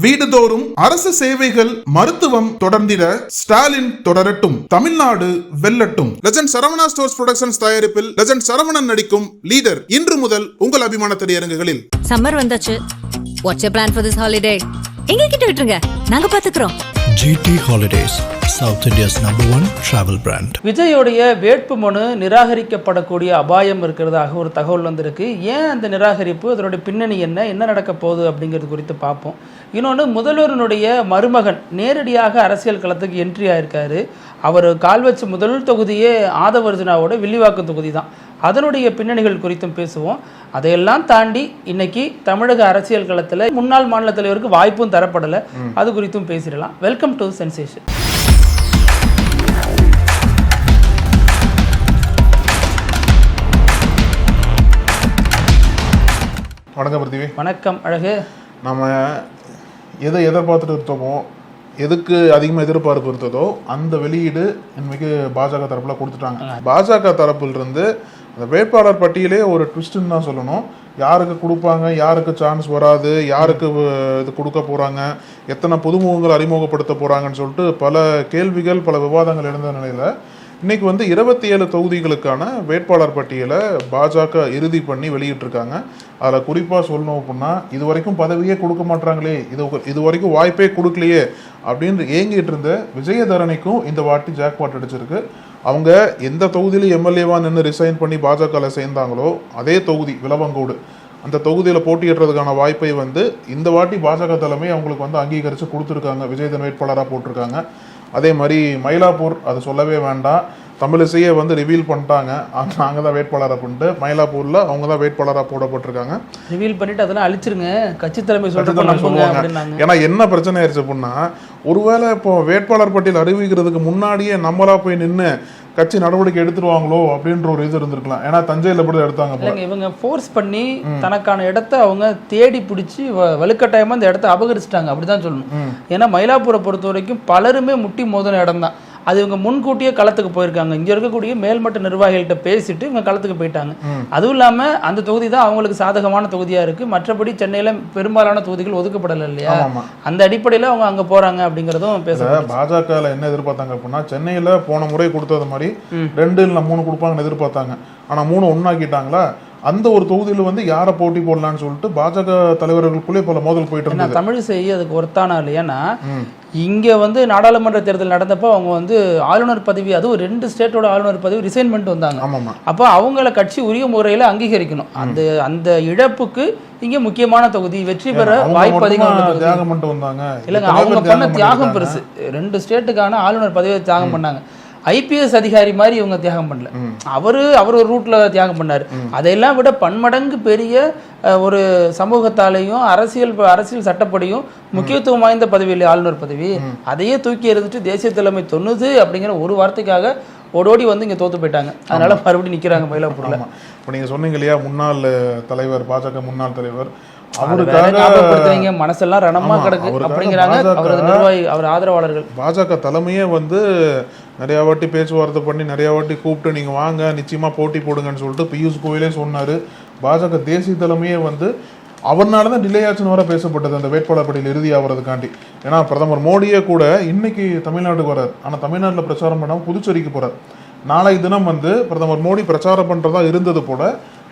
வீடுதோறும் அரசு சேவைகள் மருத்துவம் தொடர்ந்திட ஸ்டாலின் தொடரட்டும், தமிழ்நாடு வெல்லட்டும். லெஜண்ட் சரவணா ஸ்டோர்ஸ் புரொடக்ஷன்ஸ் தயாரிப்பில் லெஜண்ட் சரவணன் நடிக்கும் லீடர் இன்று முதல் உங்கள் அபிமான திரையரங்குகளில். சம்மர் வந்தாச்சு. What's your plan for this holiday? எங்க கிட்ட விட்டுருங்க, நாங்க பாத்துக்கிறோம். GT Holidays, South India's #1 travel brand. விஜயோடைய வேட்புமனு நிராகரிக்கப்படக்கூடிய அபாயம் இருக்கிறதாக ஒரு தகவல் வந்திருக்கு. ஏன் அந்த நிராகரிப்பு, அதனுடைய பின்னணி என்ன நடக்க போகுது அப்படிங்கிறது குறித்து பார்ப்போம். இன்னொன்று, முதல்வருடைய மருமகன் நேரடியாக அரசியல் களத்துக்கு என்ட்ரி ஆயிருக்காரு. அவர் கால் வச்ச முதல் தொகுதியே ஆதவர்ஜுனாவோட வில்லிவாக்கம் தொகுதி தான். அதனுடைய பின்னணிகள் குறித்தும் பேசுவோம். அதையெல்லாம் தாண்டி இன்னைக்கு தமிழக அரசியல் களத்தில் முன்னாள் மாநில தலைவருக்கு வாய்ப்பும் தரப்படலை, அது குறித்தும் பேசிடலாம். Welcome to sensation. வணக்கம் பிருத்திவி. வணக்கம் அழகு. நம்ம எதை எதிர்பார்த்துட்டு இருந்தோமோ, எதுக்கு அதிகமாக எதிர்பார்ப்பு இருந்ததோ அந்த வெளியீடு இன்னைக்கு பாஜக தரப்பில் கொடுத்துட்டாங்க. பாஜக தரப்பிலிருந்து அந்த வேட்பாளர் பட்டியலே ஒரு ட்விஸ்ட்னு தான் சொல்லணும். யாருக்கு கொடுப்பாங்க, யாருக்கு சான்ஸ் வராது, யாருக்கு இது கொடுக்க போகிறாங்க, எத்தனை புதுமுகங்கள் அறிமுகப்படுத்த போகிறாங்கன்னு சொல்லிட்டு பல கேள்விகள், பல விவாதங்கள் எழுந்த நிலையில் இன்னைக்கு 27 தொகுதிகளுக்கான வேட்பாளர் பட்டியலை பாஜக இறுதி பண்ணி வெளியிட்டிருக்காங்க. அதில் குறிப்பாக சொல்லணும் அப்படின்னா, இது வரைக்கும் பதவியே கொடுக்க மாட்டாங்களே, இது வரைக்கும் வாய்ப்பே கொடுக்கலையே அப்படின்னு ஏங்கிட்டு இருந்த விஜயதரணிக்கும் இந்த வாட்டி ஜாக்பாட் அடிச்சிருக்கு. அவங்க எந்த தொகுதியில் எம்எல்ஏவா நின்று ரிசைன் பண்ணி பாஜகவில் சேர்ந்தாங்களோ அதே தொகுதி விளவங்கோடு, அந்த தொகுதியில் போட்டியிடுறதுக்கான வாய்ப்பை இந்த வாட்டி பாஜக தலைமை அவங்களுக்கு அங்கீகரித்து கொடுத்துருக்காங்க. விஜயதரன் வேட்பாளராக போட்டிருக்காங்க. அதே மாதிரி மயிலாப்பூர், அது சொல்லவே வேண்டாம், தமிழிசையே ரிவீல் பண்ணிட்டாங்க, நாங்கள் தான் வேட்பாளர் அப்படின்ட்டு. மயிலாப்பூரில் அவங்க தான் வேட்பாளராக போடப்பட்டிருக்காங்க. ரிவீல் பண்ணிட்டு அதெல்லாம் அழிச்சிருங்க, கட்சி தலைமை சொல்லுவாங்க. ஏன்னா என்ன பிரச்சனை ஆயிடுச்சு அப்படின்னா, ஒருவேளை இப்போ வேட்பாளர் பட்டியல் அறிவிக்கிறதுக்கு முன்னாடியே நம்மளா போய் நின்று கட்சி நடவடிக்கை எடுத்துருவாங்களோ அப்படின்ற ஒரு இது இருந்திருக்கலாம். ஏன்னா தஞ்சையில் எப்படி எடுத்தாங்க, இவங்க ஃபோர்ஸ் பண்ணி தனக்கான இடத்த அவங்க தேடி பிடிச்சி வலுக்கட்டாயமா அந்த இடத்த அபகரிச்சிட்டாங்க அப்படிதான் சொல்லணும். ஏன்னா மயிலாப்பூரை பொறுத்த வரைக்கும் பலருமே முட்டி மோதின இடம் தான். அது இவங்க முன்கூட்டியே களத்துக்கு போயிருக்காங்க. இங்க இருக்கக்கூடிய மேல்மட்ட நிர்வாகிகள்கிட்ட பேசிட்டு இவங்க களத்துக்கு போயிட்டாங்க. அதுவும் இல்லாம அந்த தொகுதி தான் அவங்களுக்கு சாதகமான தொகுதியா இருக்கு. மற்றபடி சென்னையில பெரும்பாலான தொகுதிகள் ஒதுக்கப்படல இல்லையா, அந்த அடிப்படையில அவங்க அங்க போறாங்க அப்படிங்கறதும் பேச. பாஜக என்ன எதிர்பார்த்தாங்க அப்படின்னா, சென்னையில போன முறை கொடுத்தது மாதிரி 2 இல்ல 3 கொடுப்பாங்கன்னு எதிர்பார்த்தாங்க. ஆனா 3 ஒன்னாக்கிட்டாங்களா. அந்த ஒரு தொகுதியில் யாரை போட்டி போடலான்னு சொல்லிட்டு பாஜக தலைவர்களுக்குள்ளே பல மோதல் போயிட்டு இருந்தாங்க. தமிழிசை அதுக்கு ஒருத்தானா இல்லையானா, இங்க நாடாளுமன்ற தேர்தல் நடந்தப்போ அவங்க ஆளுநர் பதவி, அதுவும் 2 ஸ்டேட்டோட ஆளுநர் பதவி ரிசைன்மெண்ட் வந்தாங்க. அப்போ அவங்கள கட்சி உரிய முறையில் அங்கீகரிக்கணும். அந்த இழப்புக்கு இங்க முக்கியமான தொகுதி வெற்றி பெற வாய்ப்பு அதிகம். தியாகம் பண்ணிட்டு வந்தாங்க. இல்லைங்க, அவங்க பண்ண தியாகம் பெருசு. 2 ஸ்டேட்டுக்கான ஆளுநர் பதவியை தியாகம் பண்ணாங்க. IPS அதிகாரி மாதிரி இவங்க தியாகம் பண்ணல. அவர் ஒரு ரூட்ல தியாகம் பண்ணாரு. அதையெல்லாம் விட பன்மடங்கு பெரிய ஒரு சமூகத்தாலையும் அரசியல் சட்டப்படியும் முக்கியத்துவம் வாய்ந்த பதவி இல்லை ஆளுநர் பதவி. அதையே தூக்கி எறிஞ்சிட்டு தேசிய தலைமை 90 அப்படிங்கிற ஒரு வார்த்தைக்காக ஓடோடி இங்க தோத்து போயிட்டாங்க. அதனால மறுபடியும் நிக்கிறாங்க மயிலாப்பூர்ல. இப்போ நீங்க சொன்னீங்க இல்லையா, முன்னாள் தலைவர், பாஜக முன்னாள் தலைவர், மனசெல்லாம் ரணமா கிடக்கு அப்படிங்கிறாங்க அவரது நிர்வாகி, அவர் ஆதரவாளர்கள். பாஜக தலைமையே நிறைய வாட்டி பேச்சுவார்த்தை பண்ணி நிறைய வாட்டி கூப்பிட்டு நீங்க வாங்க நிச்சயமா போட்டி போடுங்கன்னு சொல்லிட்டு பியூஷ் கோயலே சொன்னாரு. பாஜக தேசிய தலைமையே அவர்னால தான் டிலே ஆச்சுன்னு வர பேசப்பட்டது அந்த வேட்பாளர் பட்டியல் இறுதி ஆகிறதுக்காண்டி. ஏன்னா பிரதமர் மோடியே கூட இன்னைக்கு தமிழ்நாட்டுக்கு வர்றாரு. ஆனால் தமிழ்நாட்டில் பிரச்சாரம் பண்ணாமல் புதுச்சேரிக்கு போறார். நாளை தினம் பிரதமர் மோடி பிரச்சாரம் பண்றதா இருந்தது போல,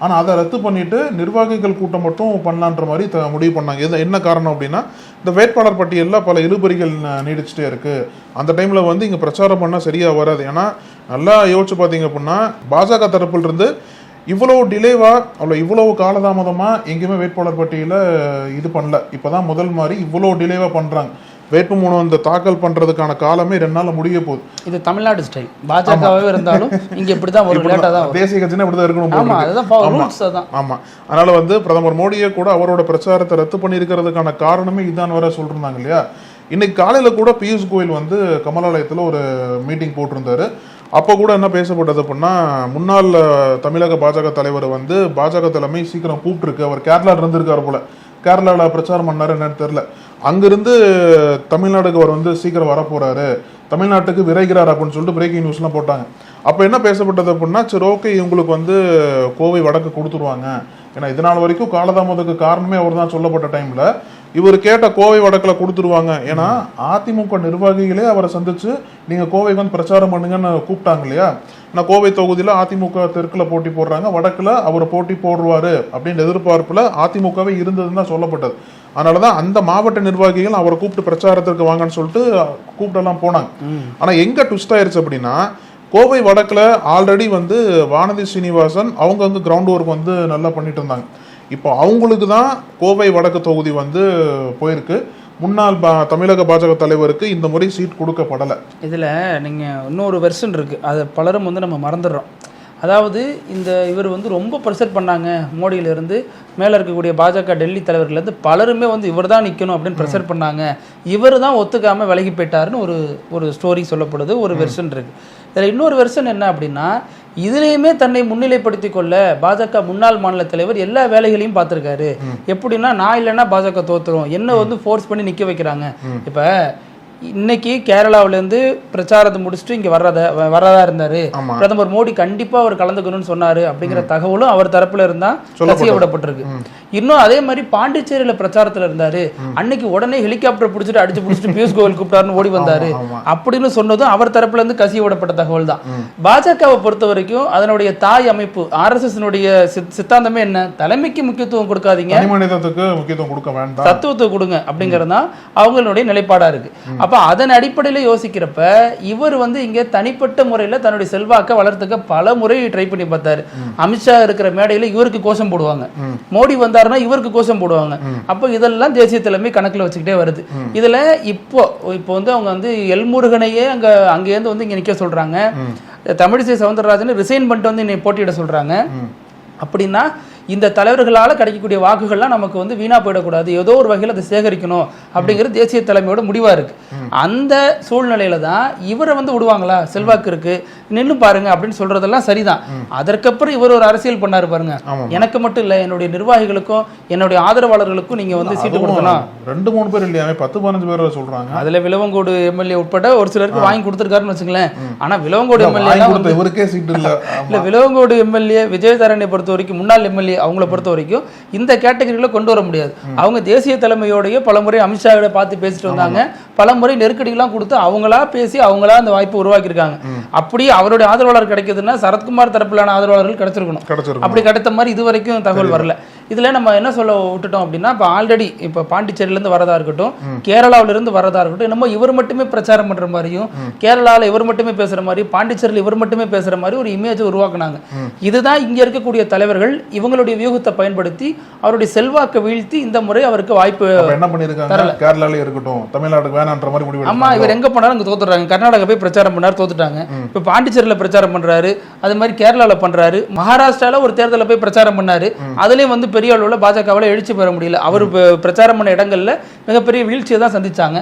ஆனால் அதை ரத்து பண்ணிட்டு நிர்வாகிகள் கூட்டம் மட்டும் பண்ணலான்ற மாதிரி முடிவு பண்ணாங்க. என்ன காரணம் அப்படின்னா, இந்த வேட்பாளர் பட்டியலில் பல இழுபறிகள் நீடிச்சுட்டே இருக்கு. அந்த டைம்ல இங்கே பிரச்சாரம் பண்ணால் சரியா வராது. ஏன்னா நல்லா யோசிச்சு பார்த்தீங்க அப்படின்னா, பாஜக தரப்புல இருந்து இவ்வளவு டிலேவா, இவ்வளவு காலதாமதமா எங்கேயுமே வேட்பாளர் பட்டியல இது பண்ணல. இப்பதான் முதல் மாதிரி இவ்வளவு டிலேவா பண்றாங்க. வேட்புமனு தாக்கல் பண்றதுக்கான காலமே 2 நாள்ல முடிய போகுது. இது தமிழ்நாடு ஸ்டைல். பாஜகவே இருந்தாலும் இங்க இப்படிதான் ஒரு லேட்டா தான், தேசிய கட்சினா இப்படிதான் இருக்கணும். ஆமா, அதனால பிரதமர் மோடியே கூட அவரோட பிரச்சாரத்தை ரத்து பண்ணி இருக்கிறதுக்கான காரணமே இதான் வர சொல்றாங்க இல்லையா. இன்னைக்கு காலையில கூட பியூஷ் கோயல் கமலாலயத்துல ஒரு மீட்டிங் போட்டிருந்தாரு. அப்போ கூட என்ன பேசப்பட்டது அப்படின்னா, முன்னாள் தமிழக பாஜக தலைவர் பாஜக தலைமை சீக்கிரம் கூப்பிட்டுருக்கு. அவர் கேரளால இருந்திருக்காரு போல, கேரளாவில் பிரச்சாரம் பண்ணாரு என்னன்னு தெரியல. அங்கிருந்து தமிழ்நாடுக்கு அவர் சீக்கிரம் வரப்போறாரு, தமிழ்நாட்டுக்கு விரைகிறார் அப்படின்னு சொல்லிட்டு பிரேக்கிங் நியூஸ்லாம் போட்டாங்க. அப்போ என்ன பேசப்பட்டது அப்படின்னா, சரி ஓகே இவங்களுக்கு கோவை வடக்கு கொடுத்துருவாங்க. ஏன்னா இதனால் வரைக்கும் காலதாமதத்துக்கு காரணமே அவர் தான் சொல்லப்பட்ட டைம்ல இவர் கேட்ட கோவை வடக்குல கொடுத்துருவாங்க. ஏன்னா அதிமுக நிர்வாகிகளே அவரை சந்திச்சு நீங்க கோவைக்கு வந்து பிரச்சாரம் பண்ணுங்கன்னு கூப்பிட்டாங்க இல்லையா. நான் கோவை தொகுதியில அதிமுக தெற்குல போட்டி போடுறாங்க, வடக்குல அவர் போட்டி போடுவாரு அப்படின்னு எதிர்பார்ப்புல அதிமுகவே இருந்ததுன்னு தான் சொல்லப்பட்டது. அதனாலதான் அந்த மாவட்ட நிர்வாகிகள் அவரை கூப்பிட்டு பிரச்சாரத்திற்கு வாங்கன்னு சொல்லிட்டு கூப்பிட்டெல்லாம் போனாங்க. ஆனா எங்க ட்விஸ்ட் ஆயிருச்சு அப்படின்னா, கோவை வடக்குல ஆல்ரெடி வந்து வானதி சீனிவாசன் அவங்க வந்து கிரவுண்ட் ஒர்க் வந்து நல்லா பண்ணிட்டு இருந்தாங்க. இப்போ அவங்களுக்கு தான் கோவை வடக்கு தொகுதி வந்து போயிருக்கு. முன்னாள் தமிழக பாஜக தலைவருக்கு இந்த முறை சீட் கொடுக்கப்படலை. இதில் நீங்கள் இன்னொரு வெர்ஷன் இருக்குது, அதை பலரும் வந்து நம்ம மறந்துடுறோம். அதாவது இவர் வந்து ரொம்ப ப்ரெஷர் பண்ணாங்க மோடியிலேருந்து, மேலே இருக்கக்கூடிய பாஜக டெல்லி தலைவர்கள்லேருந்து பலருமே வந்து இவர் தான் நிற்கணும் அப்படின்னு ப்ரெஷர் பண்ணாங்க. இவர் தான் ஒத்துக்காமல் விலகி போயிட்டாருன்னு ஒரு ஸ்டோரி சொல்லப்படுது, ஒரு வெர்ஷன் இருக்குது. இதில் இன்னொரு வெர்ஷன் என்ன அப்படின்னா, இதுலேயுமே தன்னை முன்னிலைப்படுத்தி கொள்ள பாஜக முன்னாள் மாநில தலைவர் எல்லா வேலைகளையும் பார்த்துருக்காரு. எப்படின்னா, நான் இல்லைன்னா பாஜக தோத்துரும், என்ன வந்து ஃபோர்ஸ் பண்ணி நிற்க வைக்கிறாங்க. இப்போ இன்னைக்கு கேரளாவிலேருந்து பிரச்சாரத்தை முடிச்சுட்டு இங்கே வர்றதா இருந்தாரு. பிரதமர் மோடி கண்டிப்பா அவர் கலந்துக்கணும்னு சொன்னாரு அப்படிங்கிற தகவலும் அவர் தரப்புல இருந்தா கசியப்படப்பட்டிருக்கு. இன்னும் அதே மாதிரி பாண்டிச்சேரியில பிரச்சாரத்துல இருந்தாரு, அன்னைக்கு உடனே ஹெலிகாப்டர் பிடிச்சிட்டு அடிச்சு பிடிச்சிட்டு பியூஷ் கோயல் கூப்பிட்டாருன்னு ஓடி வந்தாரு அப்படின்னு சொன்னதும் அவர் தரப்புல இருந்து கசிய விடப்பட்ட தகவல் தான். பாஜகவை பொறுத்த வரைக்கும் அதனுடைய தாய் அமைப்பு RSS சித்தாந்தமே என்ன, தலைமைக்கு முக்கியத்துவம் கொடுக்காதீங்க, முக்கியத்துவம் கொடுக்க வேண்டாம், தத்துவத்தை கொடுங்க அப்படிங்கிறது தான் அவங்களுடைய நிலைப்பாடா இருக்கு. அப்ப அதன் அடிப்படையில யோசிக்கிறப்ப இவர் வந்து இங்க தனிப்பட்ட முறையில தன்னுடைய செல்வாக்க வளர்த்துக்க பல முறை ட்ரை பண்ணி பார்த்தாரு. அமித்ஷா இருக்கிற மேடையில இவருக்கு கோஷம் போடுவாங்க, மோடி வந்தாருன்னா இவருக்கு கோஷம் போடுவாங்க. அப்ப இதெல்லாம் தேசிய தலைமை கணக்குல வச்சுக்கிட்டே வருது. இதுல இப்போ வந்து அவங்க வந்து எல்முருகனையே அங்கேருந்து வந்து இங்க நிக்க சொல்றாங்க. தமிழிசை சவுந்தரராஜன் ரிசைன் பண்ணிட்டு வந்து என்னை போட்டியிட சொல்றாங்க. அப்படின்னா இந்த தலைவர்களால் கிடைக்கக்கூடிய வாக்குகள்லாம் நமக்கு வந்து வீணா போயிடக்கூடாது, ஏதோ ஒரு வகையில் அதை சேகரிக்கணும் அப்படிங்கிறது தேசிய தலைமையோட முடிவா இருக்கு. அந்த சூழ்நிலையில தான் இவரை வந்து விடுவாங்களா, செல்வாக்கு இருக்கு நின்று பாருங்க அப்படின்னு சொல்றதெல்லாம் சரிதான். அதற்கப்புறம் இவர் ஒரு அரசியல் பண்ணாரு பாருங்க, எனக்கு மட்டும் இல்ல என்னுடைய நிர்வாகிகளுக்கும் என்னுடைய ஆதரவாளர்களுக்கும் நீங்க வந்து சீட்டு கொடுக்கணும். 2-3 பேர் இல்லையா, 10-15 பேர் சொல்றாங்க. அதுல விலவங்கோடு எம்எல்ஏ உட்பட ஒரு சிலருக்கு வாங்கி கொடுத்திருக்காருன்னு வச்சுங்களேன். ஆனா விலவங்கோடு எம்எல்ஏ இவருக்கே சீட்டு இல்ல. விலவங்கோடு எம்எல்ஏ விஜயதாரனை பொறுத்த வரைக்கும், முன்னாள் எம்எல்ஏ அவங்கள பொறுத்த வரைக்கும் இந்த கேட்டகரியில கொண்டு வர முடியாது. அவங்க தேசிய தலைமையோடைய பலமுறை அமித்ஷாவோட பார்த்து பேசிட்டு வந்தாங்க, பலமுறை நெருக்கடிலாம் கொடுத்து அவங்களா பேசி அவங்களா அந்த வாய்ப்பு உருவாக்கியிருக்காங்க. அப்படி அவருடைய ஆதரவாளர் கிடைக்குதுன்னா சரத்குமார் தரப்பிலான ஆதரவாளர்கள் கிடைச்சிருக்கணும். அப்படி கிடைத்த மாதிரி இது வரைக்கும் தகவல் வரல. இதுல நம்ம என்ன சொல்ல விட்டுட்டோம் அப்படின்னா, இப்போ ஆல்ரெடி இப்போ பாண்டிச்சேரியிலேருந்து வரதா இருக்கட்டும், கேரளாவிலிருந்து வரதா இருக்கட்டும், என்னமோ இவர் மட்டுமே பிரச்சாரம் பண்ற மாதிரியும், கேரளாவில் இவர் மட்டுமே பேசுற மாதிரி, பாண்டிச்சேரியில் இவர் மட்டுமே பேசுற மாதிரி ஒரு இமேஜ் உருவாக்குனாங்க. இதுதான் இங்க இருக்கக்கூடிய தலைவர்கள் இவங்களுடைய வியூகத்தை பயன்படுத்தி அவருடைய செல்வாக்கை வீழ்த்தி இந்த முறை அவருக்கு வாய்ப்பு என்ன பண்ணிருக்காங்க. கேரளால இருக்கட்டும், தமிழ்நாட்டுக்கு வேணான்ற மாதிரி முடிவு. ஆமா, இவர் எங்க போனாலும் அங்க தோத்துறாங்க. கர்நாடகா போய் பிரச்சாரம் பண்ணாரு, தோத்துட்டாங்க. இப்ப பாண்டிச்சேரியில பிரச்சாரம் பண்றாரு, அது மாதிரி கேரளால பண்றாரு. மகாராஷ்டிரால ஒரு தேர்தலில் போய் பிரச்சாரம் பண்ணாரு, அதுலயும் வந்து பெரிய அளவுல பாஜகவால எழுச்சி பெற முடியல. அவர் பிரச்சாரம் பண்ண இடங்கள்ல மிகப்பெரிய வீழ்ச்சியை தான் சந்திச்சாங்க.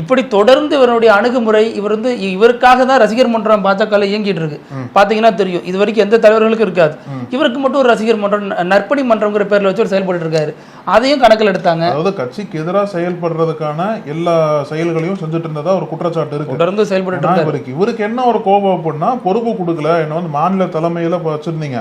இப்படி தொடர்ந்து இவருடைய அணுகுமுறை, இவர் வந்து இவருக்காக தான் ரசிகர் மன்றம் பாஜக இயங்கிட்டு இருக்கு. பாத்தீங்கன்னா தெரியும், இது வரைக்கும் எந்த தலைவர்களுக்கும் இருக்காது, இவருக்கு மட்டும் ஒரு ரசிகர் மன்றம், நற்பணி மன்றம்ங்கிற பேர்ல வச்சு ஒரு செயல்பட்டு இருக்காரு. அதையும் கணக்கில் எடுத்தாங்க. அதாவது கட்சிக்கு எதிராக செயல்படுறதுக்கான எல்லா செயல்களையும் செஞ்சுட்டு இருந்ததா ஒரு குற்றச்சாட்டு இருக்கு. தொடர்ந்து செயல்பட்டு இவருக்கு என்ன ஒரு கோபம் அப்படின்னா, பொறுப்பு கொடுக்கல, என்ன வந்து மாநில தலைமையில வச்சிருந்தீங்க,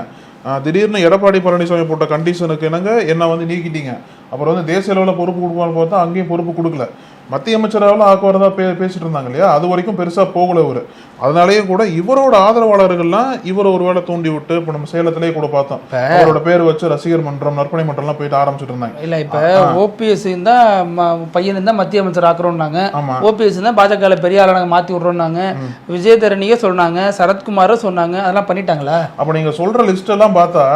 திடீர்னு எடப்பாடி பழனிசாமி போட்ட கண்டிஷனுக்கு என்ன வந்து நீக்கிட்டீங்க, அப்புறம் வந்து தேசிய அளவில் பொறுப்பு கொடுப்பான்னு பார்த்தா அங்கேயும் பொறுப்பு கொடுக்கல, மத்திய அமைச்சராவில் ஆக்குவரதா பேசிட்டு இருந்தாங்க இல்லையா, அது வரைக்கும் பெருசா போகல இவரு. அதனாலேயே கூட இவரோட ஆதரவாளர்கள்லாம் இவர் ஒரு வேளை தூண்டி விட்டு, இப்போ நம்ம சேலத்திலேயே கூட பார்த்தோம், அவரோட பேர் வச்சு ரசிகர் மன்றம், நற்பணி மன்றம்லாம் போயிட்டு ஆரம்பிச்சுட்டு இருந்தாங்க. இல்ல இப்ப ஓபிஎஸ் தான் பையன் தான் மத்திய அமைச்சர் ஆக்குறோம்னாங்க, ஓபிஎஸ் தான் பாஜக பெரிய ஆளை மாத்தி விடுறோம்னாங்க, விஜயதரணியே சொன்னாங்க, சரத்குமாரும் சொன்னாங்க, அதெல்லாம் பண்ணிட்டாங்களா? அப்ப நீங்க சொல்ற லிஸ்ட் எல்லாம் பார்த்தா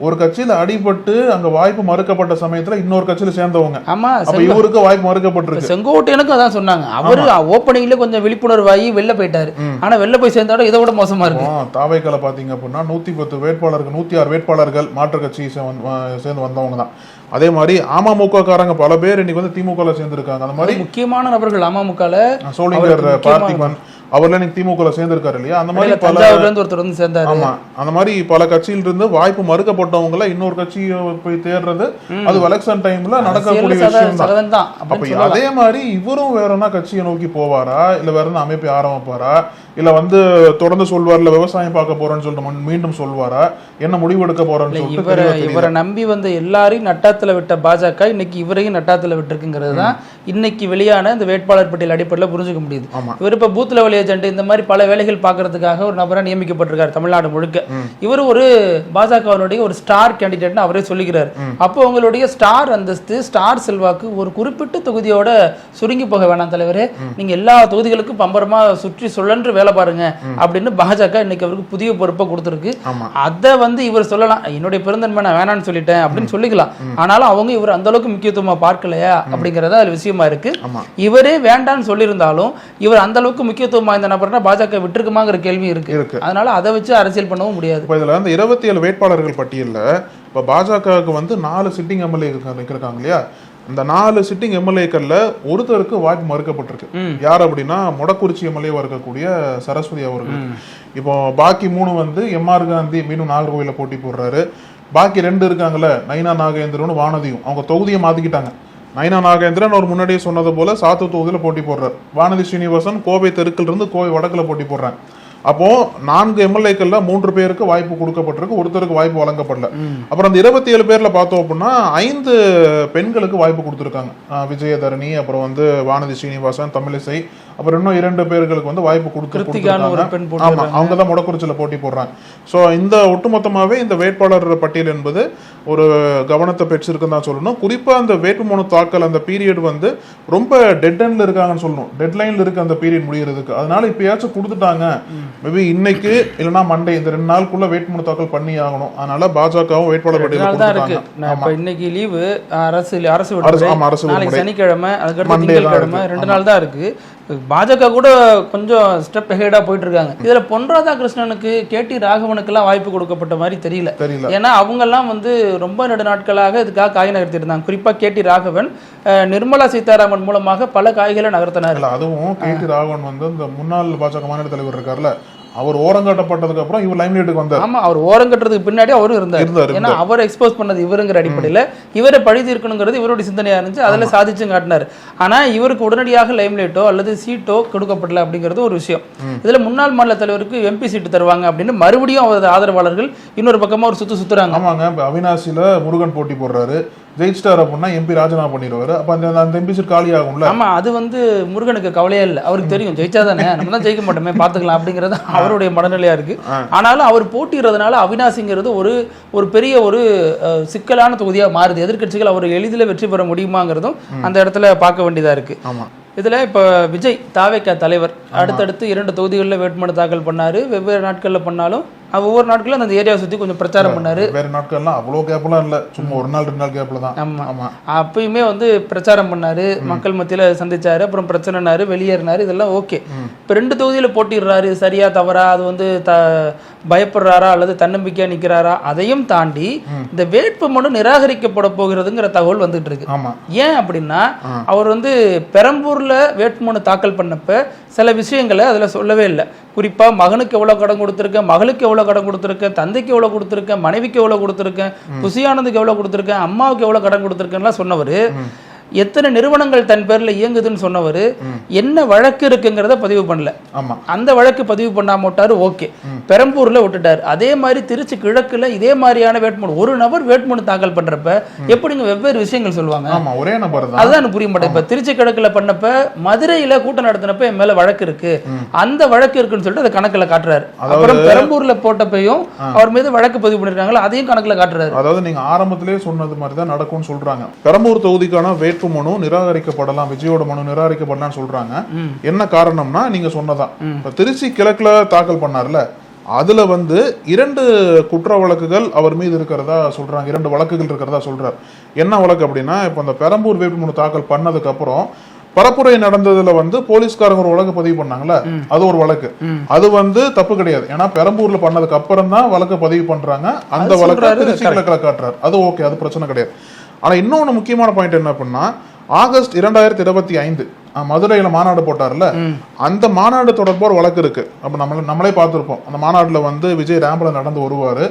ஒரு கட்சியில அடிபட்டு அங்க வாய்ப்பு மறுக்கப்பட்ட சமயத்துல இன்னொரு கட்சியில சேர்ந்தவங்க. ஆமா, இவருக்கு வாய்ப்பு மறுக்கப்பட்டிருக்கு. செங்கோட்டையனுக்கும் அதான் சொன்னாங்க. அவரு ஓப்பனிங்ல கொஞ்சம் விழிப்புணர்வாகி வெளில போயிட்டாரு, ஆனா வெளில போய் சேர்ந்தாலும் இதை விட மோசமா இருக்கு. தாவைக்கால பாத்தீங்க அப்படின்னா 110 வேட்பாளர்கள், 106 வேட்பாளர்கள் மாற்று கட்சி சேர்ந்து வந்தவங்க தான். அதே மாதிரி அமமுக காரங்க பல பேர் இன்னைக்கு வந்து திமுக சேர்ந்திருக்காங்க. அந்த மாதிரி முக்கியமான நபர்கள் அமமுக சோளிங்கர் பார்த்திபன் அவர்ல இன்னைக்கு திமுக சேர்ந்திருக்காரு இல்லையா, அந்த மாதிரி ஒருத்தர் வந்து சேர்ந்தாரு. ஆமா, அந்த மாதிரி பல கட்சியில இருந்து வாய்ப்பு மறுக்கப்பட்டவங்கள இன்னொரு கட்சியை போய் தேடுறது, அது எலெக்ஷன் டைம்ல நடக்கக்கூடிய விஷயம் தான். அப்ப அதே மாதிரி இவரும் வேறனா கட்சியை நோக்கி போவாரா, இல்ல வேற என்ன அமைப்பை ஆரம்பிப்பாரா, இல்ல வந்து தொடர்ந்து சொல்வார்ல விவசாயம் பார்க்க போறேன்னு சொல்லிட்டு மீண்டும் சொல்வாரா, என்ன முடிவு எடுக்க போறேன்னு சொல்லிட்டு இவரை நம்பி வந்து எல்லாரையும் நட்டா நட்டாத்துல விட்ட பாஜக இன்னைக்கு இவரையும் நட்டாத்துல விட்டுருக்குங்கிறது தான் இன்னைக்கு வெளியான இந்த வேட்பாளர் பட்டியல் அடிப்படையில் புரிஞ்சுக்க முடியுது. இவர் இப்ப பூத் லெவல் ஏஜென்ட் இந்த மாதிரி பல வேலைகள் பார்க்கறதுக்காக ஒரு நபரை நியமிக்கப்பட்டிருக்காரு தமிழ்நாடு முழுக்க. இவர் ஒரு பாஜகவினுடைய ஒரு ஸ்டார் கேண்டிடேட்னு அவரே சொல்லிக்கிறார். அப்போ உங்களுடைய ஸ்டார் அந்தஸ்து, ஸ்டார் செல்வாக்கு ஒரு குறிப்பிட்ட தொகுதியோட சுருங்கி போக வேணாம் தலைவரே, நீங்க எல்லா தொகுதிகளுக்கும் பம்பரமா சுற்றி சுழன்று வேலை பாருங்க அப்படின்னு பாஜக இன்னைக்கு அவருக்கு புதிய பொறுப்பை கொடுத்துருக்கு. அதை இவர் சொல்லலாம், என்னுடைய பெருந்தன்மை நான் வேணான்னு சொல்லிட்டேன் அப்படின்னு சொல்லிக்கலாம். ஆனாலும் அவங்க இவர் அந்த அளவுக்கு முக்கியத்துவமா பார்க்கலையா அப்படிங்கறத அது விஷயமா இருக்கு. இவரே வேண்டான்னு சொல்லியிருந்தாலும் இவர் அந்த அளவுக்கு முக்கியத்துவமா இந்த நபர்னா பாஜக விட்டுருக்குமாங்கிற கேள்வி இருக்கு. அதனால அதை வச்சு அரசியல் பண்ணவும் முடியாது. இதுல 27 வேட்பாளர்கள் பட்டியல்ல இப்ப பாஜகவுக்கு 4 சிட்டிங் எம்எல்ஏ இருக்காங்க இல்லையா, இந்த 4 சிட்டிங் எம்எல்ஏக்கள்ல ஒருத்தருக்கு வாய்ப்பு மறுக்கப்பட்டிருக்கு. யார் அப்படின்னா மொடக்குறிச்சி எம்எல்ஏவா இருக்கக்கூடிய சரஸ்வதி அவர்கள். இப்போ பாக்கி 3 எம்ஆர் காந்தி மீண்டும் நாகர்கோவில போட்டி போடுறாரு. பாக்கி 2 இருக்காங்கல்ல, நைனா நாகேந்திரன் வானதியும், அவங்க தொகுதியை மாத்திக்கிட்டாங்க. நைனா நாகேந்திரன் அவர் முன்னாடியே சொன்னது போல சாத்தூர் தொகுதியில போட்டி போடுறாரு. வானதி ஸ்ரீனிவாசன் கோவை தெற்குல இருந்து கோவை வடக்குல போட்டி போடுறாங்க. அப்போ 4 எம்எல்ஏக்கள்ல 3 பேருக்கு வாய்ப்பு கொடுக்கப்பட்டிருக்கு, ஒருத்தருக்கு வாய்ப்பு வழங்கப்படல. அப்புறம் அந்த 27 பேர்ல பார்த்தோம் அப்படின்னா 5 பெண்களுக்கு வாய்ப்பு கொடுத்துருக்காங்க. விஜயதரணி, அப்புறம் வானதி ஸ்ரீனிவாசன், தமிழிசை, அப்புறம் இன்னும் 2 பேர்களுக்கு வாய்ப்பு கொடுத்துருக்காங்க. ஆமா, அவங்க தான் மொடக்குறிச்சியில போட்டி போடுறாங்க. ஸோ இந்த ஒட்டுமொத்தமாவே இந்த வேட்பாளர் பட்டியல் என்பது ஒரு கவனத்தை பெற்றிருக்குன்னு தான் சொல்லணும். குறிப்பா அந்த வேட்புமனு தாக்கல் அந்த பீரியட் ரொம்ப டெட் எண்ட்ல இருக்காங்கன்னு சொல்லணும். டெட்லைன்ல இருக்கு அந்த பீரியட் முடியறதுக்கு. அதனால இப்பயாச்சும் கொடுத்துட்டாங்க, மேபி இன்னைக்கு இல்லைன்னா மண்டே, இந்த 2 நாளுக்குள்ள வேட்புமனு தாக்கல் பண்ணி ஆகணும். அதனால பாஜகவும் வேட்பாளர் பட்டியல் இன்னைக்கு லீவு, அரசு சனிக்கிழமை, அதுக்கடுத்து திங்கட்கிழமை 2 நாள் தான் இருக்கு. பாஜக கூட கொஞ்சம் ஸ்டெப் ஹெடா போயிட்டு இருக்காங்க. இதுல பொன் ராதாகிருஷ்ணனுக்கு, கேடி ராகவனுக்கு எல்லாம் வாய்ப்பு கொடுக்கப்பட்ட மாதிரி தெரியல. ஏன்னா அவங்க எல்லாம் ரொம்ப நெடு நாட்களாக இதுக்காக காய் நகர்த்திட்டு இருந்தாங்க. குறிப்பா கேடி ராகவன் நிர்மலா சீதாராமன் மூலமாக பல காய்களை நகர்த்தினார். அதுவும் கேடி ராகவன் இந்த முன்னாள் பாஜக மாநில தலைவர் இருக்காருல்ல, அவர் ஓரங்கட்டப்பட்டதுக்கு அப்புறம் இவர் லைம்லைட்டுக்கு வந்தார். ஆமா, அவர் ஓரங்கட்டுறதுக்கு பின்னாடி அவரும் இருந்தார். ஏன்னா அவர் எக்ஸ்போஸ் பண்ணது இவருங்கிற அடிப்படையில் இவரை பழி இருக்கணுங்கிறது இவருடைய சிந்தனையா இருந்துச்சு. அதில் சாதிச்சும் காட்டினார். ஆனா இவருக்கு உடனடியாக லைம்லைட்டோ அல்லது சீட்டோ கொடுக்கப்படல அப்படிங்கிறது ஒரு விஷயம். இதுல முன்னாள் மாநில தலைவருக்கு எம்பி சீட்டு தருவாங்க அப்படின்னு மறுபடியும் அவரது ஆதரவாளர்கள் இன்னொரு பக்கமா ஒரு சுத்துறாங்க. ஆமாங்க, அவினாசியில முருகன் போட்டி போடுறாரு, ஜெயிச்சிட்டார் அப்படின்னா எம்பி ராஜினாமா பண்ணிடுவாரு. அப்ப அந்த எம்பி சீட் காலி ஆகும்ல. ஆமா, அது முருகனுக்கு கவலையே இல்லை. அவருக்கு தெரியும் ஜெயிச்சாதானே, நம்ம தான் ஜெயிக்க மாட்டோமே, பாத்துக்கலாம் அப்படிங்கறது அவருடைய மனநிலையா இருக்கு. ஆனாலும் அவர் போட்டிடுறதுனால அவினாசிங்கிறது ஒரு பெரிய ஒரு சிக்கலான தொகுதியா மாறுது. எதிர்க்கட்சிகள் அவர் எளிதில் வெற்றி பெற முடியுமாங்கிறதும் அந்த இடத்துல பார்க்க வேண்டியதா இருக்கு. இதுல இப்ப விஜய் தாவேகா தலைவர் அடுத்தடுத்து 2 தொகுதிகளில் வேட்புமனு தாக்கல் பண்ணாரு. வெவ்வேறு நாட்கள்ல பண்ணாலும் ஒவ்வொரு நாட்களும் அந்த ஏரியாவை சுத்தி கொஞ்சம் பிரச்சாரம் பண்ணாரு. வேற நாட்கள்லாம் அவ்வளோ கேப்லாம் இல்ல, சும்மா 1 நாள் 2 நாள் கேப்ல தான். ஆமா, அப்பயுமே பிரச்சாரம் பண்ணாரு, மக்கள் மத்தியில சந்திச்சாரு, அப்புறம் பிரச்சனைனாரு, வெளியேறினாரு. இதெல்லாம் ஓகே. இப்ப 2 தொகுதியில போட்டிடுறாரு, சரியா தவறா, அது பயப்படுறாரா அல்லது தன்னம்பிக்கையா நிக்கிறாரா, அதையும் தாண்டி இந்த வேட்புமனு நிராகரிக்கப்பட போகிறதுங்கிற தகவல் வந்துட்டு இருக்கு. ஏன் அப்படின்னா அவர் பெரம்பூர்ல வேட்புமனு தாக்கல் பண்ணப்ப சில விஷயங்களை அதுல சொல்லவே இல்லை. குறிப்பா மகனுக்கு எவ்வளவு கடன் கொடுத்திருக்கேன், மகளுக்கு எவ்வளவு கடன் கொடுத்திருக்கேன், தந்தைக்கு எவ்வளவு கொடுத்திருக்கேன், மனைவிக்கு எவ்வளவு கொடுத்திருக்கேன், புசியானதுக்கு எவ்வளவு கொடுத்திருக்கேன், அம்மாவுக்கு எவ்வளவு கடன் கொடுத்திருக்கேன்லாம் சொன்னவர். எத்தனை நிறுவனங்கள் தன் பேர்ல இயங்குதுன்னு சொன்னவர் என்ன வழக்கு இருக்குங்கிறத பதிவு பண்ணல. அந்த வழக்கு பதிவு பண்ணாம விட்டாரு. ஓகே, பெரம்பூர்ல விட்டுட்டாரு. அதே மாதிரி திருச்சி கிழக்குல இதே மாதிரியான வேட்புமனு ஒரு நபர் வேட்புமனு தாக்கல் பண்றப்ப எப்படிங்க வெவ்வேறு விஷயங்கள் சொல்லுவாங்க? ஒரே நபர் தான். அதுதான் புரிய மாட்டேன். இப்ப திருச்சி கிழக்குல பண்ணப்ப மதுரையில கூட்டம் நடத்தினப்ப என் மேல வழக்கு இருக்கு, அந்த வழக்கு இருக்குன்னு சொல்லிட்டு அதை கணக்குல காட்டுறாரு. அப்புறம் பெரம்பூர்ல போட்டப்பையும் அவர் மீது வழக்கு பதிவு பண்ணிருக்காங்களா, அதையும் கணக்குல காட்டுறாரு. அதாவது நீங்க ஆரம்பத்திலேயே சொன்னது மாதிரி தான் நடக்கும்னு சொல்றாங்க. பெரம்பூர் தொகுதிக்கான மனு நிராகரிக்கப்படலாம், விஜயோட மனு நிராகரிக்கப்படலாம் சொல்றாங்க. என்ன காரணம்னா நீங்க சொன்னதான், திருச்சி கிழக்குல தாக்கல் பண்ணார்ல, அதுல 2 குற்ற வழக்குகள் அவர் மீது இருக்கிறதா சொல்றாங்க. 2 வழக்குகள் இருக்கிறதா சொல்றார். என்ன வழக்கு அப்படின்னா, இப்ப இந்த பெரம்பூர் வேட்புமனு தாக்கல் பண்ணதுக்கு அப்புறம் பரப்புரை நடந்ததுல போலீஸ்காரங்க ஒரு வழக்கு பதிவு பண்ணாங்கல்ல, அது ஒரு வழக்கு. அது தப்பு கிடையாது. ஏன்னா பெரம்பூர்ல பண்ணதுக்கு அப்புறம் தான் வழக்கு பதிவு பண்றாங்க. அந்த வழக்கு திருச்சி கிழக்குல காட்டுறாரு. அது ஓகே, அது பிரச்சனை கிடையாது. ஆனா இன்னொன்னு முக்கியமான பாயிண்ட் என்ன அப்படின்னா, ஆகஸ்ட் 2025 மதுரையில மாநாடு போட்டார்ல, அந்த மாநாடு தொடர்பாக வழக்கு இருக்கு. அப்ப நம்மளே பார்த்திருப்போம். அந்த மாநாடுல விஜய் ரேம்ப்ல நடந்து வருவாரு.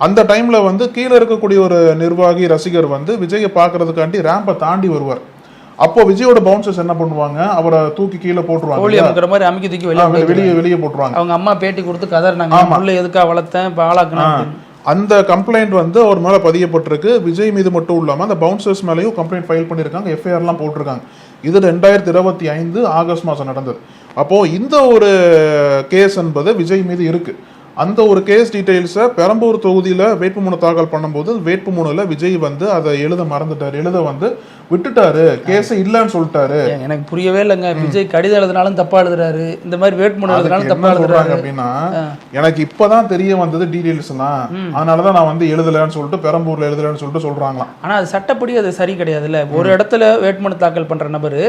அந்த டைம்ல கீழே இருக்கக்கூடிய ஒரு நிர்வாகி ரசிகர் விஜயை பாக்குறதுக்காண்டி ரேம்பை தாண்டி வருவார். அப்போ விஜயோட பவுன்சர்ஸ் என்ன பண்ணுவாங்க, அவரை தூக்கி கீழே போட்டுருவாங்க, வெளியே போட்டுருவாங்க. அவங்க அம்மா பேட்டி கொடுத்து கதறினாங்க, எதுக்கா வளர்த்தேன், இப்ப ஆளாக்குனா. அந்த கம்ப்ளைண்ட் வந்து அவர் மேல பதியப்பட்டிருக்கு. விஜய் மீது மட்டும் இல்லாம அந்த பவுன்சர்ஸ் மேலேயும் கம்ப்ளைண்ட் ஃபைல் பண்ணியிருக்காங்க, எஃப்ஐஆர்லாம் போட்டிருக்காங்க. இது 2025 ஆகஸ்ட் மாதம் நடந்தது. அப்போ இந்த ஒரு கேஸ் என்பது விஜய் மீது இருக்கு. அந்த ஒரு கேஸ் டீடைல்ஸை பெரம்பூர் தொகுதியில் வேட்புமனு தாக்கல் பண்ணும்போது வேட்புமனுல விஜய் வந்து அதை எழுத மறந்துட்டாரு, எழுத வந்து விட்டுட்டாரு, கேஸ் இல்லைன்னு சொல்லிட்டாரு. எனக்கு புரியவே இல்லைங்க. விஜய் கடிதம் எழுதினாலும் தப்பா எழுதுறாரு, இந்த மாதிரி வேட்புமனு எழுதினாலும் தப்பா எழுதுறாரு அப்படின்னா எனக்கு இப்பதான் தெரிய வந்தது டீடைல்ஸ் எல்லாம், அதனாலதான் நான் வந்து எழுதலன்னு சொல்லிட்டு பெரம்பூர்ல எழுதலன்னு சொல்லிட்டு சொல்றாங்களா. ஆனா அது சட்டப்படி அது சரி கிடையாதுல்ல. ஒரு இடத்துல வேட்புமனு தாக்கல் பண்ற நபர்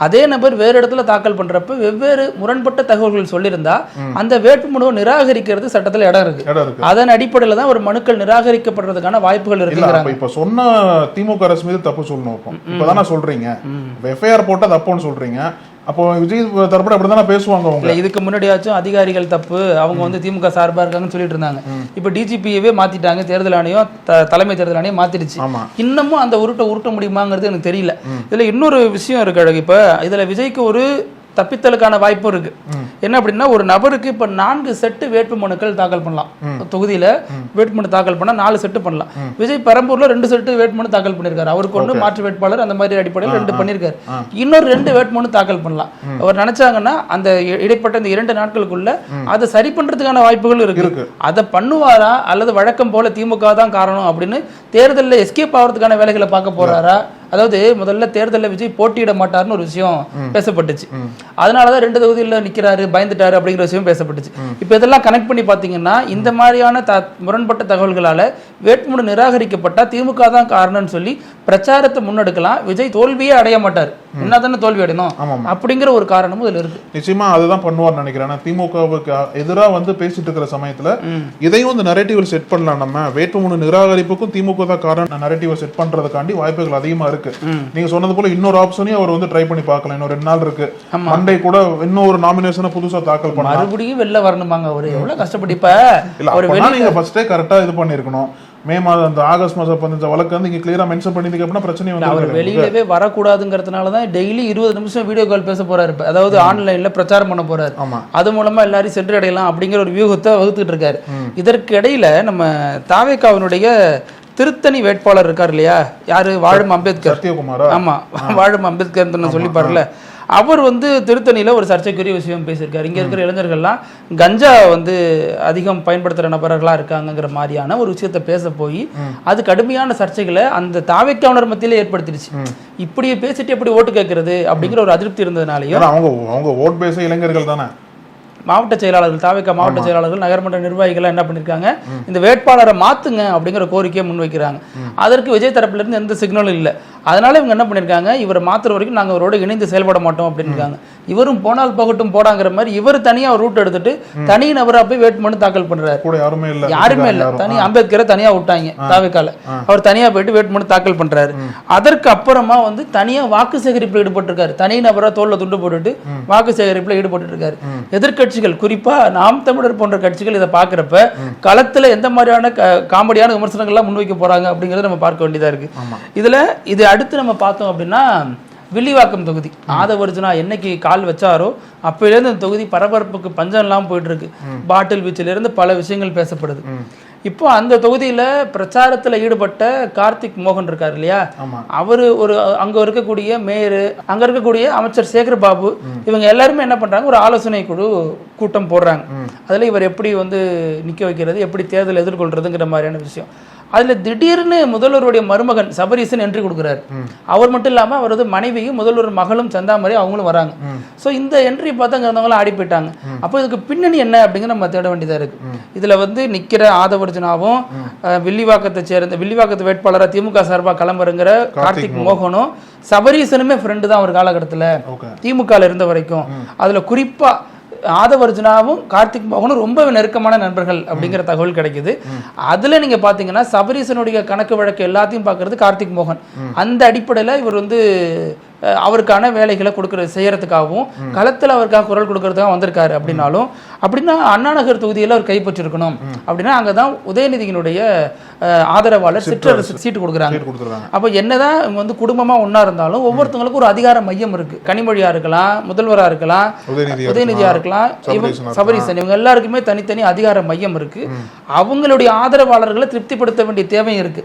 அதே நபர் வேறு இடத்துல தாக்கல் பண்றப்ப வெவ்வேறு முரண்பட்ட தகவல்கள் சொல்லியிருந்தா அந்த வேட்புமனுவை நிராகரிக்கிறது சட்டத்துல இடம் இருக்கு. அதன் அடிப்படையில தான் ஒரு மனுக்கள் நிராகரிக்கப்படுறதுக்கான வாய்ப்புகள் இருக்கு. இப்ப சொன்ன திமுக அரசு மீது தப்பு சொல்லணும். இப்பதானே சொல்றீங்க எஃப்ஐஆர் போட்டா தப்புன்னு சொல்றீங்க. அப்போ விஜய் தரப்பட அப்படிதானே பேசுவாங்க. அவங்க இதுக்கு முன்னாடியாச்சும் அதிகாரிகள் தப்பு, அவங்க வந்து திமுக சார்பா இருக்காங்கன்னு சொல்லிட்டு இருந்தாங்க. இப்ப டிஜிபியவே மாத்திட்டாங்க, தேர்தல் ஆணையம் தலைமை தேர்தல் ஆணையம் மாத்திடுச்சு. இன்னமும் அந்த உருட்ட முடியுமாங்கிறது எனக்கு தெரியல. இதுல இன்னொரு விஷயம் இருக்கு. இப்ப இதுல விஜய்க்கு ஒரு தப்பித்தலுக்கான வாய்ப்பும் இருக்கு. என்ன அப்படின்னா, ஒரு நபருக்கு இப்ப 4 செட்டு வேட்பு மனுக்கள் தாக்கல் பண்ணலாம். தொகுதியில வேட்புமனு தாக்கல் பண்ணா 4 செட்டு பண்ணலாம். விஜய் பெரம்பூர்ல 2 செட்டு வேட்புமனு தாக்கல் பண்ணிருக்காரு. அவருக்கு ஒண்ணு மாற்று வேட்பாளர் அந்த மாதிரி அடிப்படையில் 2 பண்ணிருக்காரு. இன்னொரு 2 வேட்புமனு தாக்கல் பண்ணலாம். அவர் நினைச்சாங்கன்னா அந்த இடைப்பட்ட இந்த 2 நாட்களுக்குள்ள அதை சரி பண்றதுக்கான வாய்ப்புகள் இருக்கு. அதை பண்ணுவாரா அல்லது வழக்கம் போல திமுக தான் காரணம் அப்படின்னு தேர்தலில் எஸ்கேப் ஆகிறதுக்கான வேலைகளை பார்க்க போறாரா? அதாவது முதல்ல தேர்தலில் விஜய் போட்டியிட மாட்டாருன்னு ஒரு விஷயம் பேசப்பட்டுச்சு. அதனாலதான் 2 தொகுதியில் நிக்கிறாரு, பயந்துட்டாரு அப்படிங்கிற விஷயம் பேசப்பட்டுச்சு. இப்ப இதெல்லாம் கனெக்ட் பண்ணி பாத்தீங்கன்னா இந்த மாதிரியான முரண்பட்ட தகவல்களால வேட்புமனு நிராகரிக்கப்பட்டா திமுக தான் காரணம்னு சொல்லி பிரச்சாரத்தை முன்னெடுக்கலாம். விஜய் தோல்வியே அடைய மாட்டார், என்னதானே தோல்வி அடையணும் அப்படிங்கிற ஒரு காரணமும் இதுல இருக்கு. நிச்சயமா அதுதான் பண்ணுவார் நினைக்கிறேன். திமுகவுக்கு எதிராக வந்து பேசிட்டு இருக்கிற சமயத்துல இதையும் வந்து நரேட்டிவ் செட் பண்ணலாம். நம்ம வேட்புமனு நிராகரிப்புக்கும் திமுக தான் காரணம் நரேட்டிவ் செட் பண்றதுக்காண்டி வாய்ப்புகள் அதிகமா இருக்கு. நீங்க சொன்னது போல இன்னொரு ஆப்ஷனையும் அவர் வந்து ட்ரை பண்ணி பார்க்கலாம். இன்னும் 2 நாள் இருக்கு, மண்டே கூட இன்னொரு நாமினேஷனை புதுசா தாக்கல் பண்ணலாம். மறுபடியும் வெளில வரணுமாங்க, ஒரு எவ்வளவு கஷ்டப்பட்டு. இப்ப நீங்க ஃபர்ஸ்டே கரெக்டா இது பண்ணிருக்கணும். மே மாதம் அந்த ஆகஸ்ட் மாதம் 15 வழக்கு வந்து இங்க கிளியரா மென்ஷன் பண்ணிருக்க அப்படின்னா பிரச்சனை வந்து அவர் வெளியிலவே வரக்கூடாதுங்கிறதுனால தான் டெய்லி 20 நிமிஷம் வீடியோ கால் பேச போறாரு. அதாவது ஆன்லைன்ல பிரச்சாரம் பண்ண போறாரு. அது மூலமா எல்லாரையும் சென்றடையலாம் அப்படிங்கிற ஒரு வியூகத்தை வகுத்துட்டு இருக்காரு. இதற்கு இடையில நம்ம தாவேகாவினுடைய திருத்தணி வேட்பாளர் இருக்கார் இல்லையா, யாரு, வாழும் அம்பேத்கர். ஆமா, வாழும் அம்பேத்கர் சொல்லி பாருல. அவர் வந்து திருத்தணியில ஒரு சர்ச்சைக்குரிய விஷயம் பேசியிருக்காரு. இங்க இருக்கிற இளைஞர்கள்லாம் கஞ்சா வந்து அதிகம் பயன்படுத்துற நபர்களா இருக்காங்கிற மாதிரியான ஒரு விஷயத்த பேச போய் அது கடுமையான சர்ச்சைகளை அந்த தாவேக்காவினர் மத்தியில ஏற்படுத்திடுச்சு. இப்படி பேசிட்டு எப்படி ஓட்டு கேட்கறது அப்படிங்கிற ஒரு அதிருப்தி இருந்ததுனாலையும் அவங்க ஓட் பேச இளைஞர்கள் தானே மாவட்ட செயலாளர்கள், தாவேக்கா மாவட்ட செயலாளர்கள், நகர்மன்ற நிர்வாகிகள் என்ன பண்ணிருக்காங்க, இந்த வேட்பாளரை மாத்துங்க அப்படிங்கிற கோரிக்கையை முன்வைக்கிறாங்க. அதற்கு விஜய் தரப்புல இருந்து எந்த சிக்னலும் இல்லை. அதனால இவங்க என்ன பண்ணிருக்காங்க, இவரை மாத்துற வரைக்கும் நாங்க அவரோட இணைந்து செயல்பட மாட்டோம் அப்படின்னு. இவரும் போனால் போகட்டும் போடாங்கிற மாதிரி இவர் தனியா ஒரு ரூட் எடுத்துட்டு தனி நபரா போய் வேட்புமனு தாக்கல் பண்றாரு. யாருமே இல்ல, தனி அம்பேத்கரை தனியா விட்டாங்க தாவேக்கால. அவர் தனியா போயிட்டு வேட்புமனு தாக்கல் பண்றாரு. அதற்கு அப்புறமா வந்து தனியா வாக்கு சேகரிப்புல ஈடுபட்டு இருக்காரு. தனி நபரா தோல்ல துண்டு போட்டுட்டு வாக்கு சேகரிப்புல ஈடுபட்டு இருக்காரு. எதிர்கட்சிகள், குறிப்பா நாம் தமிழர் போன்ற கட்சிகள் இதை பாக்குறப்ப களத்துல எந்த மாதிரியான காமெடியான விமர்சனங்கள்லாம் முன்வைக்க போறாங்க அப்படிங்கறத நம்ம பார்க்க வேண்டியதா இருக்கு. இதுல இது அடுத்து நம்ம பார்த்தோம் அப்படின்னா வில்லிவாக்கம் தொகுதி. ஆதவர்ஜுனா என்னைக்கு கால் வச்சாரோ அப்பயிலேருந்து அந்த தொகுதி பரபரப்புக்கு பஞ்சம் இல்லாமல் போயிட்டு இருக்கு. பாட்டில் பீச்சில இருந்து பல விஷயங்கள் பேசப்படுது. இப்போ அந்த தொகுதியில பிரச்சாரத்துல ஈடுபட்ட கார்த்திக் மோகன் இருக்காரு இல்லையா, அவரு ஒரு அங்க இருக்கக்கூடிய மேயர், அங்க இருக்கக்கூடிய அமைச்சர் சேகர் பாபு, இவங்க எல்லாருமே என்ன பண்றாங்க, ஒரு ஆலோசனை குழு கூட்டம் போடுறாங்க. அதுல இவர் எப்படி வந்து நிக்க வைக்கிறது, எப்படி தேர்தல் எதிர்கொள்றதுங்கிற மாதிரியான விஷயம். அதுல திடீர்னு முதல்வருடைய மருமகன் சபரீசன் என்ட்ரி கொடுக்குறாரு. அவர் மட்டும் இல்லாம அவரது மனைவியும் முதல்வர் மகளும் சந்தாமரை அவங்களும் வராங்க. சோ இந்த என்ட்ரி பார்த்து அங்க இருந்தவங்களும் ஆடி போயிட்டாங்க. அப்போ இதுக்கு பின்னணி என்ன அப்படிங்கிற நம்ம தேட வேண்டியதா இருக்கு. இதுல வந்து நிக்கிற ஆதவர்ஜுனாவும் வில்லிவாக்கத்து வேட்பாளராக திமுக சார்பா கிளம்புறங்கிற கார்த்திக் மோகனும் சபரீசனுமே ஃப்ரெண்டு தான் ஒரு காலகட்டத்துல திமுக இருந்த வரைக்கும். அதுல குறிப்பா ஆதவர்ஜுனாவும் கார்த்திக் மோகனும் ரொம்ப நெருக்கமான நண்பர்கள் அப்படிங்கிற தகவல் கிடைக்குது. அதுல நீங்க பாத்தீங்கன்னா சபரீசனுடைய கணக்கு வழக்கு எல்லாத்தையும் பாக்குறது கார்த்திக் மோகன். அந்த அடிப்படையில இவர் வந்து அவருக்கான வேலைகளை செய்யறதுக்காகவும் களத்தில் அவருக்காக குரல் கொடுக்கறதுக்காக வந்திருக்காரு அப்படின்னாலும், அப்படின்னா அண்ணா நகர் தொகுதியில் அவர் கைப்பற்றிருக்கணும் அப்படின்னா அங்கதான் உதயநிதியினுடைய ஆதரவாளர் சிற்றரசு சீட்டு கொடுக்குறாங்க. அப்போ என்னதான் இவங்க வந்து குடும்பமா ஒன்னா இருந்தாலும் ஒவ்வொருத்தவங்களுக்கும் ஒரு அதிகார மையம் இருக்கு. கனிமொழியா இருக்கலாம், முதல்வரா இருக்கலாம், உதயநிதியா இருக்கலாம், சபரீசன், இவங்க எல்லாருக்குமே தனித்தனி அதிகார மையம் இருக்கு. அவங்களுடைய ஆதரவாளர்களை திருப்திப்படுத்த வேண்டிய தேவை இருக்கு.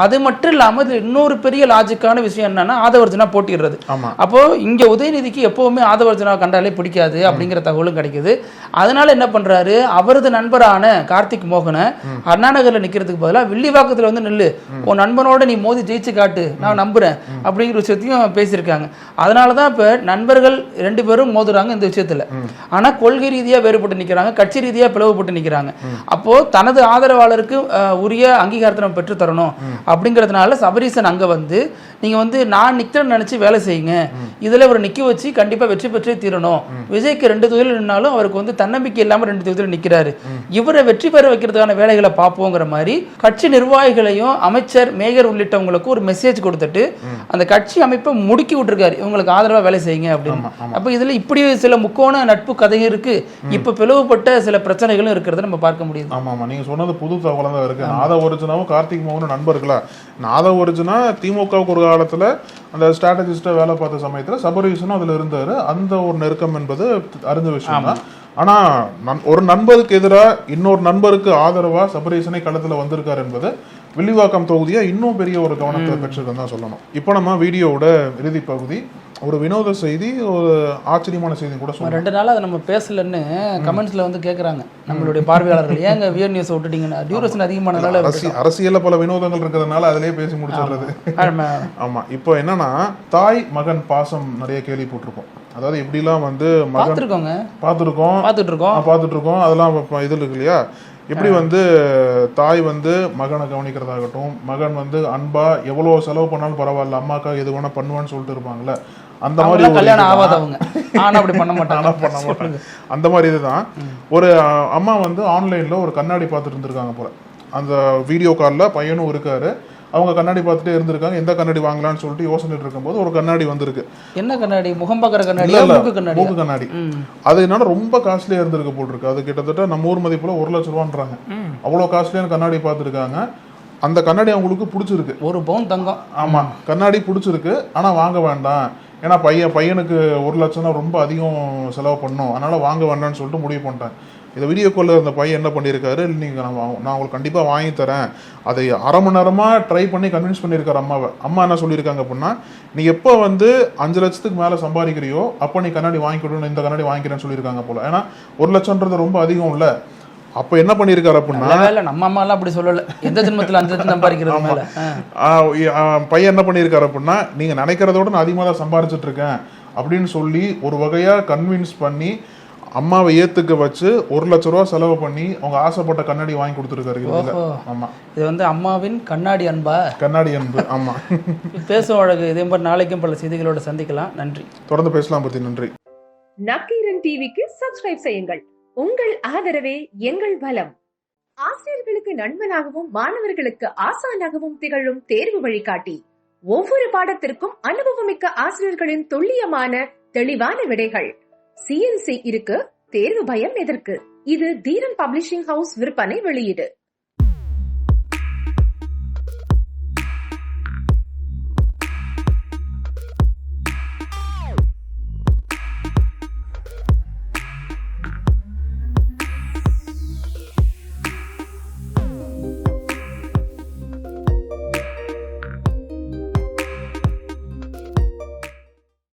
அது மட்டும் இல்லாம இன்னொரு பெரிய லாஜிக்கான விஷயம் என்னன்னா ஆதவர்ஜனா போட்டிடுறது. அப்போ இங்க உதயநிதிக்கு எப்பவுமே ஆதவர்ஜனா கண்டாலே பிடிக்காது அப்படிங்கிற தகவலும் கிடைக்குது. அதனால என்ன பண்றாரு, அவரது நண்பரான கார்த்திக் மோகனை அண்ணா நகர்ல நிக்கிறதுக்கு பதிலாக வில்லிவாக்கத்துல வந்து நில்லு, உன் நண்பனோட நீ மோதி ஜெயிச்சு காட்டு, நான் நம்புறேன் அப்படிங்கிற விஷயத்தையும் பேசியிருக்காங்க. அதனாலதான் இப்ப நண்பர்கள் 2 பேரும் மோதுறாங்க இந்த விஷயத்துல. ஆனா கொள்கை ரீதியா வேறுபட்டு நிக்கிறாங்க, கட்சி ரீதியா பிளவுபட்டு நிக்கிறாங்க. அப்போ தனது ஆதரவாளருக்கு உரிய அங்கீகாரத்தை நம்ம பெற்று தரணும் அப்படிங்கிறதுனால சபரீசன் அங்க வந்து நீங்க வந்து நான் நிக்கிறேன்னு நினைச்சு வேலை செய்யுங்க, இதுல ஒரு நிக்க வச்சு கண்டிப்பா வெற்றி பெற்றே தீரணும். விஜய்க்கு 2 தொகுதியில் நின்னாலும் அவருக்கு வந்து தன்னம்பிக்கை இல்லாம 2 தொகுதியில் நிக்கிறாரு, இவரை வெற்றி பெற வைக்கிறதுக்கான வேலைகளை பார்ப்போங்கிற மாதிரி கட்சி நிர்வாகிகளையும் அமைச்சர் மேயர் உள்ளிட்டவங்களுக்கு ஒரு மெசேஜ் கொடுத்துட்டு அந்த கட்சி அமைப்பை முடுக்கி விட்டுருக்காரு, இவங்களுக்கு ஆதரவா வேலை செய்யுங்க அப்படின்னு. அப்ப இதுல இப்படி சில முக்கோண நட்பு கதையும் இருக்கு, இப்ப பிளவுபட்ட சில பிரச்சனைகளும் இருக்கிறத நம்ம பார்க்க முடியுது. ஆமா, நீங்க சொன்னது புது தகவல் தான் இருக்கு. நாத ஒரிஜினாவும் கார்த்திக் மோகனும் நண்பர்களா? நாத ஒரிஜினா திமுகவுக்கு ஒரு காலத்துல அந்த ஸ்ட்ராட்டஜிஸ்டா வேலை பார்த்த சமயத்துல சபரீசனும் அதுல இருந்தாரு. அந்த ஒரு நெருக்கம் என்பது அறிஞ்ச விஷயம் தான். ஆனா ஒரு நண்பருக்கு எதிராக இன்னொரு நண்பருக்கு ஆதரவா சபரீசனை களத்துல வந்திருக்காரு என்பது வில்லிவாக்கம் தொகுதியை இன்னும் பெரிய ஒரு கவனத்தை பெற்றிருக்குன்னு தான் சொல்லணும். இப்போ நம்ம வீடியோவோட இறுதி பகுதி ஒரு வினோத செய்தி, ஒரு ஆச்சரியமான செய்தி கூட சொல்லணும். 2 நாள் அதை நம்ம பேசலன்னு கமெண்ட்ஸ்ல வந்து கேட்குறாங்க நம்மளுடைய பார்வையாளர்கள், ஏங்க வியர் நியூஸ் விட்டுட்டீங்கன்னா டியூரேஷன் அதிகமானதால. அரசியல்ல பல வினோதங்கள் இருக்கிறதுனால அதிலேயே பேசி முடிச்சிடுறது. ஆமா, இப்போ என்னன்னா தாய் மகன் பாசம் நிறைய கேள்விப்பட்டிருக்கோம். அதாவது எப்படிலாம் வந்து பார்த்துட்டு இருக்கோம் அதெல்லாம் இது இருக்கு இல்லையா? எப்படி வந்து தாய் வந்து மகனை கவனிக்கிறதாகட்டும், மகன் வந்து அன்பா எவ்வளவு செலவு பண்ணாலும் பரவாயில்ல அம்மாக்கா எது வேணா பண்ணுவான்னு சொல்லிட்டு இருப்பாங்கல்ல, அந்த மாதிரி கல்யாணம் ஆகாதவங்க ஆனா அப்படி பண்ண மாட்டாங்க. அந்த மாதிரி இதுதான். ஒரு அம்மா வந்து ஆன்லைன்ல ஒரு கண்ணாடி பார்த்துட்டு இருந்திருக்காங்க போல. அந்த வீடியோ கால்ல பையனும் இருக்காரு, அவங்க கண்ணாடி பார்த்துட்டே இருந்திருக்காங்க. எந்த கண்ணாடி வாங்கலாம்னு சொல்லிட்டு யோசனை இருக்கும்போது ஒரு கண்ணாடி வந்திருக்கு. என்ன கண்ணாடி? முகம் பார்க்குற கண்ணாடி? மூக்கு கண்ணாடி. அது என்னன்னா ரொம்ப காஸ்ட்லியா இருந்திருக்கு போட்டிருக்கு. அது கிட்டத்தட்ட நம்ம ஊர் மதிப்புல 1 லட்சம் ரூபான்றாங்க. அவ்வளவு காஸ்ட்லியான கண்ணாடி பார்த்துருக்காங்க. அந்த கண்ணாடி அவங்களுக்கு பிடிச்சிருக்கு, 1 பவுன் தங்கம். ஆமா, கண்ணாடி பிடிச்சிருக்கு. ஆனா வாங்க வேண்டாம், ஏன்னா பையனுக்கு 1 லட்சம்னா ரொம்ப அதிகம் செலவு பண்ணும், அதனால வாங்க வேண்டாம்னு சொல்லிட்டு முடிவு பண்ணிட்டாங்க. இந்த வீடியோ காலில் அந்த பையன் என்ன பண்ணியிருக்காரு, நீங்கள் நான் உங்களுக்கு கண்டிப்பாக வாங்கி தரேன், அதை அரை மணி நேரமாக ட்ரை பண்ணி கன்வின்ஸ் பண்ணியிருக்காரு அம்மாவை. அம்மா என்ன சொல்லியிருக்காங்க அப்படின்னா, நீ எப்போ வந்து 5 லட்சத்துக்கு மேலே சம்பாதிக்கிறியோ அப்போ நீ கண்ணாடி வாங்கிக்கணும், இந்த கண்ணாடி வாங்கிக்கிறேன்னு சொல்லியிருக்காங்க போல. ஏன்னா 1 லட்சம்ன்றது ரொம்ப அதிகம் இல்லை. அப்ப என்ன பண்ணிருக்காரு அப்படின்னா, நம்ம அம்மா எல்லாம் அப்படி சொல்லல, எந்த ஜென்மத்துல 5 லட்சம் சம்பாதிக்கிறது மேல. பையன் என்ன பண்ணிருக்காரு அப்படின்னா, நீங்க நினைக்கிறதோட நான் அதிகமாக தான் சம்பாதிச்சுட்டு இருக்கேன் அப்படின்னு சொல்லி ஒரு வகையா கன்வின்ஸ் பண்ணி அம்மாவை ஏத்துக்க வச்சு 1 லட்சம் ரூபாய் செலவு பண்ணி அவங்க ஆசைப்பட்ட கண்ணாடி வாங்கி கொடுத்துருக்காரு. ஆமா, இது வந்து அம்மாவின் கண்ணாடி அன்பா? கண்ணாடி அன்பு. ஆமா. பேசும் அழகு. இதே மாதிரி நாளைக்கும் பல செய்திகளோட சந்திக்கலாம். நன்றி. தொடர்ந்து பேசலாம். பத்தி நன்றி. நக்கீரன் டிவிக்கு சப்ஸ்கிரைப் செய்யுங்கள். உங்கள் ஆதரவே எங்கள் பலம். ஆசிரியர்களுக்கு நண்பனாகவும் மாணவர்களுக்கு ஆசானாகவும் திகழும் தேர்வு வழிகாட்டி. ஒவ்வொரு பாடத்திற்கும் அனுபவமிக்க ஆசிரியர்களின் துல்லியமான தெளிவான விடைகள். CNC இருக்கு, தேர்வு பயம் எதற்கு? இது தீரன் பப்ளிஷிங் ஹவுஸ் விற்பனை வெளியீடு.